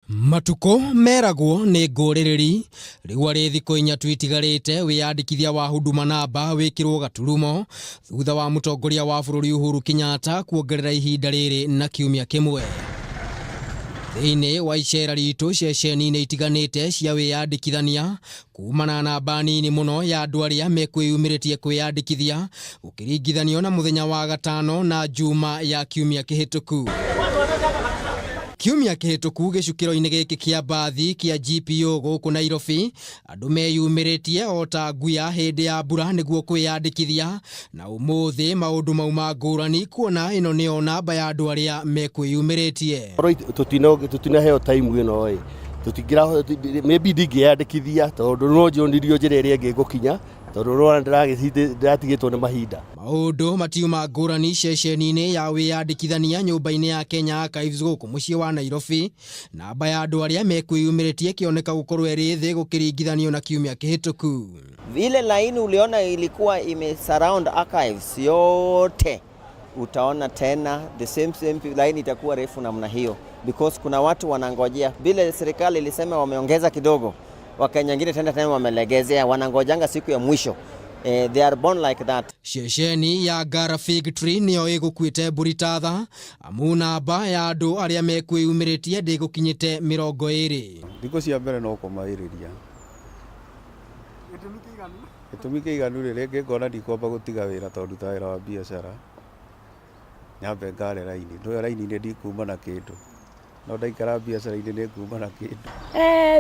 Matuko meragwo nĩ ngũrĩrĩri rĩu arĩ thikũ inya tu itigarĩte wĩyandĩkithia wa Huduma Namba wĩkĩrwo gaturumo thutha wa mũtongoria wa bũrũri Uhuru Kenyatta kuongerera ihinda rĩrĩ na kiumia kĩmwe. Thĩinĩ wa icera ritũ ceceni-inĩ itiganĩte cia wĩyandĩkithania kumana na namba nini mũno ya andũ arĩa mekwĩyumĩrĩtie kwĩyandĩkithia gũkĩringithanio na mũthenya wa gatano na juma ya kiumia kĩhĩtũku. Kiumia kĩhĩtũku gĩcukĩro-inĩ gĩkĩ kĩa mbathi kĩa GPO gũkũ Nairobi, andũ meyumĩrĩtie o ta nguya hĩndĩ ya mbura nĩguo kwĩyandĩkithia, na ũmũthĩ maũndũ mauma ngũrani kuona ĩno nĩyo namba ya andũ arĩa mekwĩyumĩrĩtie. Tutinaheo time ĩno maybe ndingĩyandĩkithia tondũ no njonirio njĩra ĩrĩa ĩngĩ gũkinya tondũ rwanda ndĩratigĩtwo nĩ mahinda. Maũndũ matiuma ngũrani ceceni-inĩ ya wĩyandĩkithania nyũmba-inĩ ya Kenya Archives gũkũ mũciĩ wa Nairobi, namba ya andũ arĩa mekwĩyumĩrĩtie kĩoneka gũkorwo ĩrĩ thĩ gũkĩringithanio na kiumia kĩhĩtũku. Vile laini uliona ilikuwa surround archives yote, utaona tena the same line itakuwa refu namna hiyo because kuna watu wanangojea. Vile serikali ilisema wameongeza kidogo, Wakenya wengine tena wamelegezea, wanangojanga siku ya mwisho. They are born like that. Ceceni ya Ngara Fig Tree nĩyo ĩgũkuĩte mbũri tatha amu namba ya andũ arĩa mekwĩyumĩrĩtie ndĩgũkinyĩte 20. Thikũ cia mbere no kũmaĩrĩria. Gĩtũmi kĩiganu rĩrĩa ngĩkona ndikwamba gũtiga wĩra tondũ nduta wĩra wa biacara. Nyambe ngare raini, ndoya raini-inĩ ndikuma na kĩndũ. No ndaikara biacara-inĩ nĩnguma na kĩndũ.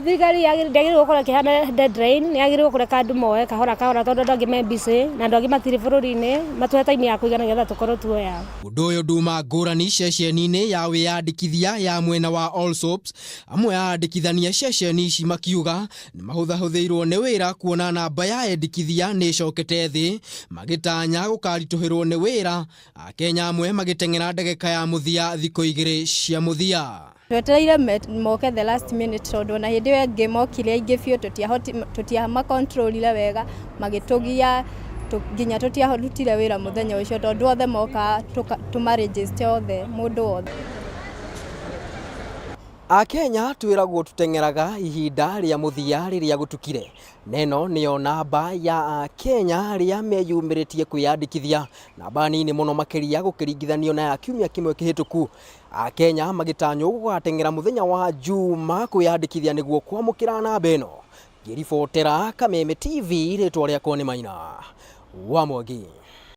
Thigari yagĩrĩirwo gũkorwo ĩkĩhana deadline, yagĩrĩirwo kũreka andũ moe kahora tondũ andũ angĩ me busy na andũ angĩ matirĩ bũrũri-inĩ matũhe time ya kũigana nĩgetha tũkorwo tuoya. Ũndũ ũyũ nduma ngũrani ceceni-inĩ ya wĩyandĩkithia ya mwena wa Allsops, amwe ya andĩkithania ceceni ici makiuga nĩ mahũthahũthĩirwo nĩ wĩra kuona namba ya endikithia nĩ ĩcokete thĩ, magĩtanya gũkaritũhĩrwo nĩ wĩra, Akenya amwe magĩteng'era ndegeka ya mũthia thikũ igĩrĩ cia mũthia. Twetereire moke the last minute tondũ na hĩndĩ ĩyo ĩngĩ mokire aingĩ biũ tũtiamakontrolire wega magĩtũgia nginya tũtiahotire wĩra mũthenya ũcio tondũ othe moka tũmaregister othe mũndũ wothe. Akenya twĩragwo tuteng'eraga ihinda rĩa mũthia rĩrĩa gũtukire. Neno nĩyo namba ya Akenya arĩa meyumĩrĩtie kwĩyandĩkithia, namba nini mũno makĩria gũkĩringithanio na ya kiumia kĩmwe kĩhĩtũku. Akenya magĩtanywo gũgateng'era mũthenya wa juma kwĩyandĩkithia nĩguo kwamũkĩra namba ĩno. Ngĩribotera Kameme TV, rĩtwa rĩakwa nĩ Maina wa Mwangi.